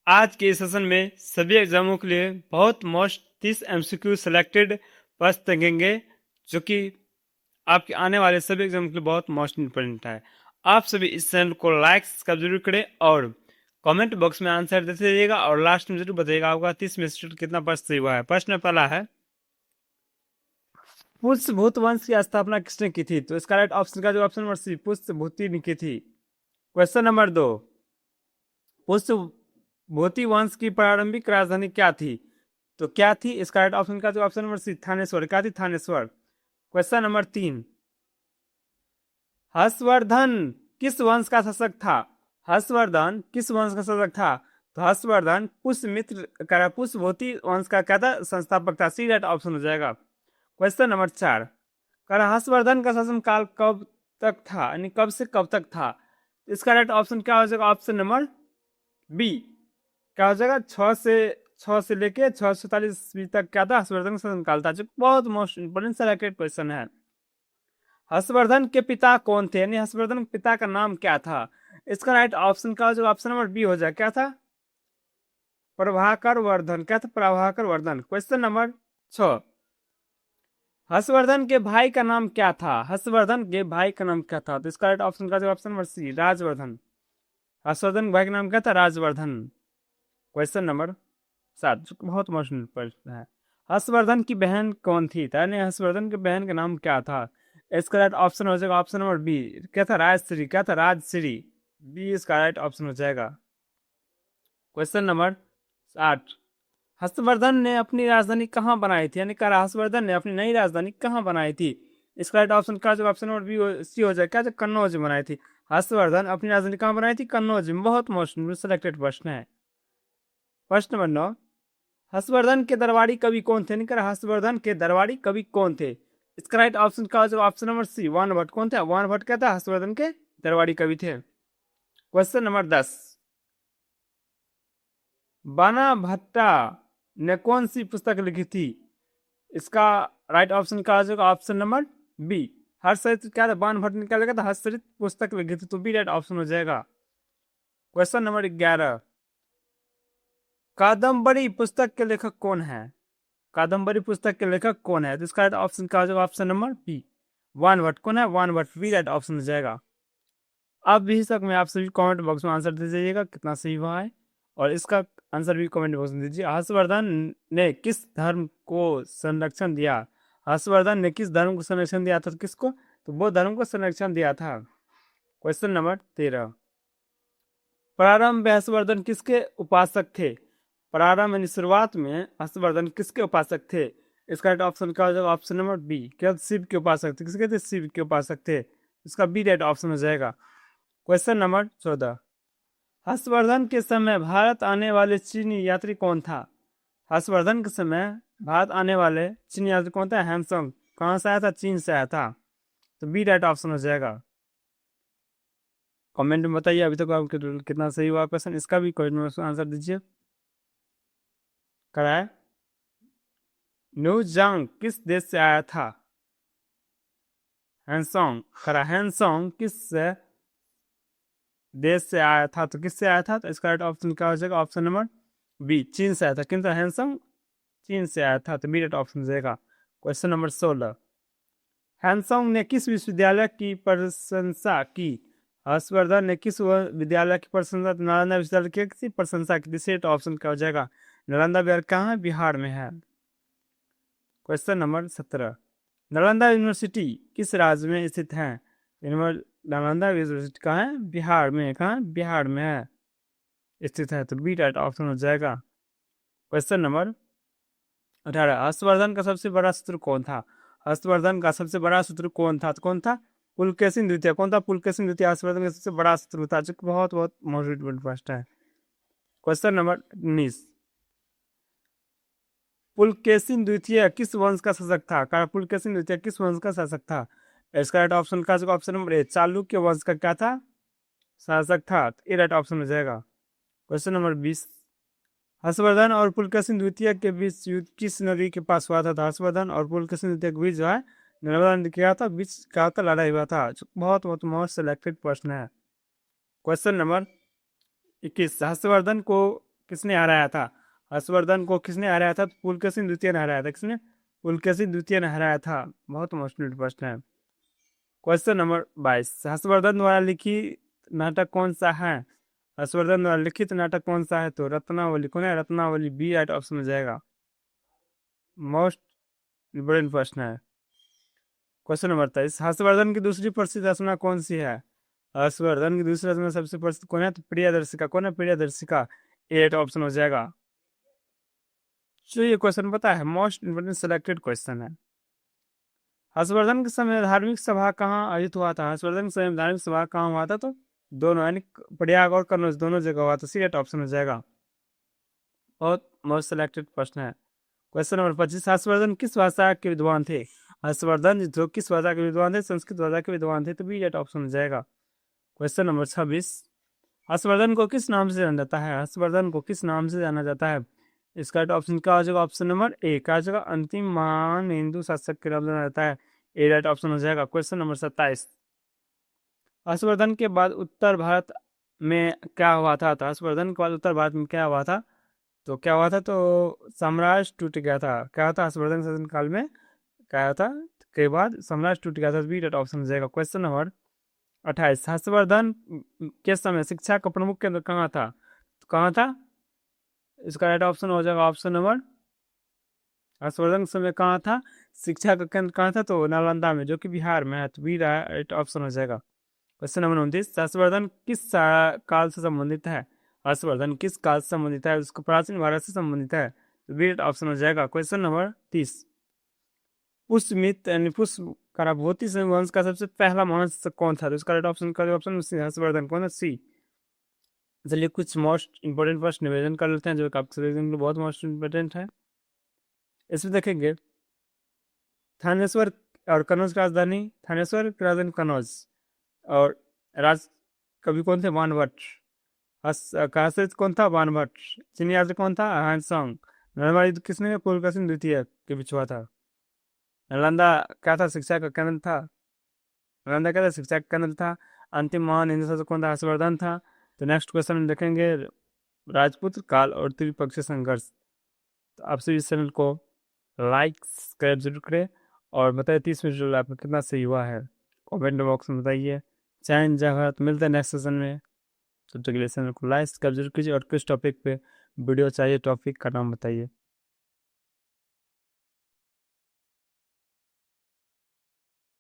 आज के सेशन में सभी एग्जामों के लिए बहुत मोस्ट 30 एमसीक्यू सेलेक्टेड प्रश्न तकेंगे जो कि आपके आने वाले सभी एग्जाम के लिए बहुत मोस्ट इंपॉर्टेंट है। आप सभी इस चैनल को लाइक सब्सक्राइब जरूर करें और कमेंट बॉक्स में आंसर देते रहिएगा और लास्ट में जरूर बताइएगा आपका 30 में से कितना प्रश्न सही हुआ है। प्रश्न पहला है, पुष्यभूत वंश की स्थापना किसने की थी? तो इसका राइट ऑप्शन का जो ऑप्शन नंबर सी, पुष्यभूति ने की थी। क्वेश्चन नंबर 2, पुष्यभूति वंश की प्रारंभिक राजधानी क्या थी? तो क्या थी? इसका राइट ऑप्शन का जो ऑप्शन नंबर सी, थानेश्वर। क्या थी? थानेश्वर। क्वेश्चन नंबर 3, हर्षवर्धन किस वंश का शासक था? हर्षवर्धन किस वंश का शासक था? तो हर्षवर्धन पुष्यमित्र का पुष्यभूति वंश का क्या था? संस्थापक था। सी राइट ऑप्शन हो जाएगा। क्वेश्चन नंबर 4, हर्षवर्धन का शासन काल कब तक था, यानी कब से कब तक था? इसका राइट ऑप्शन क्या हो जाएगा? Option number B. क्या हो जाएगा? 6 से लेके 647 ईस्वी तक क्या था? हर्षवर्धन का शासन काल था, जो बहुत मोस्ट इंपोर्टेंट सेलेक्टेड क्वेश्चन है। हर्षवर्धन के पिता कौन थे, यानी हर्षवर्धन के पिता का नाम क्या था? इसका राइट ऑप्शन का जो ऑप्शन नंबर बी हो जाए, क्या था? प्रभाकर वर्धन। क्या था? प्रभाकर वर्धन। क्वेश्चन नंबर 6, हर्षवर्धन के भाई का नाम क्या था? हर्षवर्धन के भाई का नाम क्या था? तो इसका राइट ऑप्शन का जो option number C, Rajvardhan. Harshvardhan के भाई का नाम क्या था? राजवर्धन। क्वेश्चन नंबर 7, जो बहुत महत्वपूर्ण प्रश्न है, हर्षवर्धन की बहन कौन थी? यानी हर्षवर्धन की बहन का नाम क्या था? इसका राइट ऑप्शन हो जाएगा ऑप्शन नंबर बी। क्या था? राजश्री। क्या था? राजश्री। बी इसका राइट ऑप्शन हो जाएगा। क्वेश्चन नंबर 8, हर्षवर्धन ने अपनी राजधानी कहाँ बनाई थी? यानी हर्षवर्धन ने अपनी नई राजधानी कहाँ बनाई थी? इसका राइट ऑप्शन का जो ऑप्शन नंबर बी सी हो जाए, क्या? कन्नौज में बनाई थी। हर्षवर्धन अपनी राजधानी कहाँ बनाई थी? कन्नौज में। बहुत मोस्ट सिलेक्टेड प्रश्न है। प्रश्न नंबर 9, हर्षवर्धन के दरबारी कवि कौन थे? निकर हर्षवर्धन के दरबारी कवि कौन थे? इसका राइट ऑप्शन का जो ऑप्शन नंबर सी, वान भट्ट। कौन था? वान भट्ट क्या था? हर्षवर्धन के दरबारी कवि थे। क्वेश्चन नंबर 10, बाना भट्टा ने कौन सी पुस्तक लिखी थी? इसका राइट ऑप्शन का जो ऑप्शन नंबर बी, हर्षचरित। क्या था? बान भट्ट ने क्या लिखा था? हर्षचरित पुस्तक लिखी थी, तो बी राइट ऑप्शन हो जाएगा। क्वेश्चन नंबर 11, कादम्बरी पुस्तक के लेखक कौन है? कादम्बरी पुस्तक के लेखक कौन है? तो इसका राइट ऑप्शन का जो ऑप्शन नंबर बी, वान भट्ट। कौन है? वान भट्ट। बी राइट ऑप्शन हो जाएगा। अब भी तक में आप सभी कमेंट बॉक्स में आंसर दे जाइएगा कितना सही हुआ है, और इसका आंसर भी कमेंट बॉक्स में दीजिए। हर्षवर्धन ने किस धर्म को संरक्षण दिया? हर्षवर्धन ने किस धर्म को संरक्षण दिया था? किसको? तो बौद्ध धर्म को संरक्षण दिया था। क्वेश्चन नंबर 13, प्रारंभ में हर्षवर्धन किसके उपासक थे? प्रारंभ यानी शुरुआत में हर्षवर्धन किसके उपासक थे? इसका राइट ऑप्शन का हो जाएगा ऑप्शन नंबर बी। क्या? शिव के उपासक थे। किसके थे? शिव के उपासक थे। इसका बी राइट ऑप्शन हो जाएगा। क्वेश्चन नंबर 14, हर्षवर्धन के समय भारत आने वाले चीनी यात्री कौन था? हर्षवर्धन के समय भारत आने वाले चीनी यात्री कौन था? हैंसोंग। कहाँ से आया था? चीन से आया था, तो बी राइट ऑप्शन हो जाएगा। कमेंट में बताइए अभी तक आपके कितना सही हुआ क्वेश्चन, इसका भी कमेंट में आंसर दीजिए। कराए न्यूजांग किस देश से आया था? हैंसोंग। खरा हैंसोंग किस देश से आया था? तो किससे आया था? तो इसका राइट ऑप्शन क्या हो जाएगा? ऑप्शन नंबर बी, चीन से आया था। किन था? हैंसोंग चीन से आया था, तो बी राइट ऑप्शन हो जाएगा। क्वेश्चन नंबर 16, हैंसोंग ने किस विश्वविद्यालय की प्रशंसा की? हर्षवर्धन ने किस विद्यालय की प्रशंसा? नालंदा विश्वविद्यालय की किसी प्रशंसा की? सेट ऑप्शन क्या हो जाएगा? नालंदा बिहार कहाँ है? बिहार में है। क्वेश्चन नंबर 17, नालंदा यूनिवर्सिटी किस राज्य में स्थित है? नालंदा यूनिवर्सिटी कहाँ है? बिहार में। कहाँ? बिहार में है स्थित है, तो बी राइट ऑप्शन हो जाएगा। क्वेश्चन नंबर 18, हर्षवर्धन का सबसे बड़ा शत्रु कौन था? हर्षवर्धन का सबसे बड़ा शत्रु कौन था? तो कौन था? पुलकेशिन द्वितीय। कौन था? पुलकेशिन द्वितीय हर्षवर्धन का सबसे बड़ा शत्रु था, जो बहुत बहुत मोटिवेट प्रश्न है। क्वेश्चन नंबर 19, पुलकेशिन द्वितीय किस वंश का शासक था? पुलकेशिन द्वितीय किस वंश का शासक था? इसका राइट ऑप्शन का ऑप्शन नंबर ए, चालुक्य वंश का क्या था? शासक था, तो ए राइट ऑप्शन हो जाएगा। क्वेश्चन नंबर 20, हर्षवर्धन और पुलकेशिन द्वितीय के बीच युद्ध किस नदी के पास हुआ था? हर्षवर्धन और पुलकेशिन द्वितीय के बीच जो है नर्मदा नदी क्या था? बीच क्या था? लड़ाई हुआ था। बहुत बहुत मोस्ट सिलेक्टेड प्रश्न है। क्वेश्चन नंबर 21, हर्षवर्धन को किसने हराया था? हर्षवर्धन को किसने हराया था? पुलकेशिन द्वितीय ने हराया था। किसने? पुलकेशिन द्वितीय ने हराया था। बहुत मुश्किल प्रश्न है। क्वेश्चन नंबर 22, हर्षवर्धन द्वारा लिखित नाटक कौन सा है? हर्षवर्धन द्वारा लिखित नाटक कौन सा है? तो रत्नावली। कौन है? रत्नावली। बी राइट ऑप्शन में जाएगा। मोस्ट इम्पोर्टेंट प्रश्न है। क्वेश्चन नंबर 23, हर्षवर्धन की दूसरी प्रसिद्ध रचना कौन सी है? हर्षवर्धन की दूसरी रचना सबसे प्रसिद्ध कौन है? तो प्रियदर्शिका। कौन है? प्रियदर्शिका। ए राइट ऑप्शन हो जाएगा। जो ये क्वेश्चन पता है, मोस्ट इम्पोर्टेंट सिलेक्टेड क्वेश्चन है। हर्षवर्धन के समय धार्मिक सभा कहाँ आयोजित हुआ था? हर्षवर्धन के समय धार्मिक सभा कहाँ हुआ था? तो दोनों, यानी प्रयाग और कन्नौज दोनों जगह हुआ था। सी राइट ऑप्शन हो जाएगा। बहुत मोस्ट सिलेक्टेड प्रश्न है। क्वेश्चन नंबर 25, हर्षवर्धन किस भाषा के विद्वान थे? हर्षवर्धन जो किस भाषा के विद्वान थे? संस्कृत भाषा के विद्वान थे। तो बी राइट ऑप्शन हो जाएगा। क्वेश्चन नंबर 26, हर्षवर्धन को किस नाम से जाना जाता है? हर्षवर्धन को किस नाम से जाना जाता है? इसका राइट ऑप्शन क्या हो जाएगा? Option number A. क्या हो जाएगा? अंतिम महान हिंदू शासक के नाम से जाना जाता है। ए राइट ऑप्शन हो जाएगा। क्वेश्चन नंबर 27, हर्षवर्धन के बाद उत्तर भारत में क्या हुआ था? तो हर्षवर्धन के बाद उत्तर भारत में क्या हुआ था? तो क्या हुआ था? तो साम्राज्य टूट गया था। क्या था? हर्षवर्धन के शासन काल में क्या था? के बाद साम्राज्य टूट गया था। बी राइट ऑप्शन हो जाएगा। क्वेश्चन नंबर 28, हर्षवर्धन के समय शिक्षा का प्रमुख केंद्र कहाँ था? तो कहाँ था? इसका राइट ऑप्शन हो जाएगा ऑप्शन नंबर, हर्षवर्धन के समय कहाँ था? शिक्षा का केंद्र कहाँ था? तो नालंदा में, जो कि बिहार में है। तो बी राइट ऑप्शन हो जाएगा। क्वेश्चन नंबर 29, हर्षवर्धन किस काल से संबंधित है? हर्षवर्धन किस काल से संबंधित है? उसको प्राचीन भारत से संबंधित है। तो बी राइट ऑप्शन हो जाएगा। क्वेश्चन नंबर 30, पुष्यमित्र यानी पुष्य कराभूति वंश का सबसे पहला मनुष्य कौन था? तो इसका राइट ऑप्शन का ऑप्शन हर्षवर्धन। कौन है? सी। चलिए कुछ मोस्ट इंपोर्टेंट प्रश्न निवेदन कर लेते हैं जो आपके सभी के लिए बहुत मोस्ट इंपोर्टेंट है। इसमें देखेंगे, थानेश्वर और कन्नौज की राजधानी, थानेश्वर की राजधानी कन्नौज, और राज कवि कौन थे? बाणभट्ट। काशित कौन था? बाणभट्ट। चीनी यात्री कौन था? हानसोंग। नरमदा युद्ध किसने? पुलकेशिन द्वितीय के बीच हुआ था। नालंदा क्या था? शिक्षा का केंद्र था। नालंदा क्या था? शिक्षा का केंद्र था। अंतिम महान हिंदू शासक कौन था? हर्षवर्धन था। तो नेक्स्ट क्वेश्चन में देखेंगे राजपूत काल और त्रिपक्षीय संघर्ष। तो आप सभी इस चैनल को लाइक सब्सक्राइब जरूर करें और बताइए 30 मिनट जो आपका कितना सही हुआ है, कमेंट बॉक्स में बताइए। जय भारत। मिलते हैं नेक्स्ट सेशन में। तब तक के लिए चैनल को लाइक सब्सक्राइब जरूर कीजिए और किस टॉपिक पे वीडियो चाहिए, टॉपिक का नाम बताइए।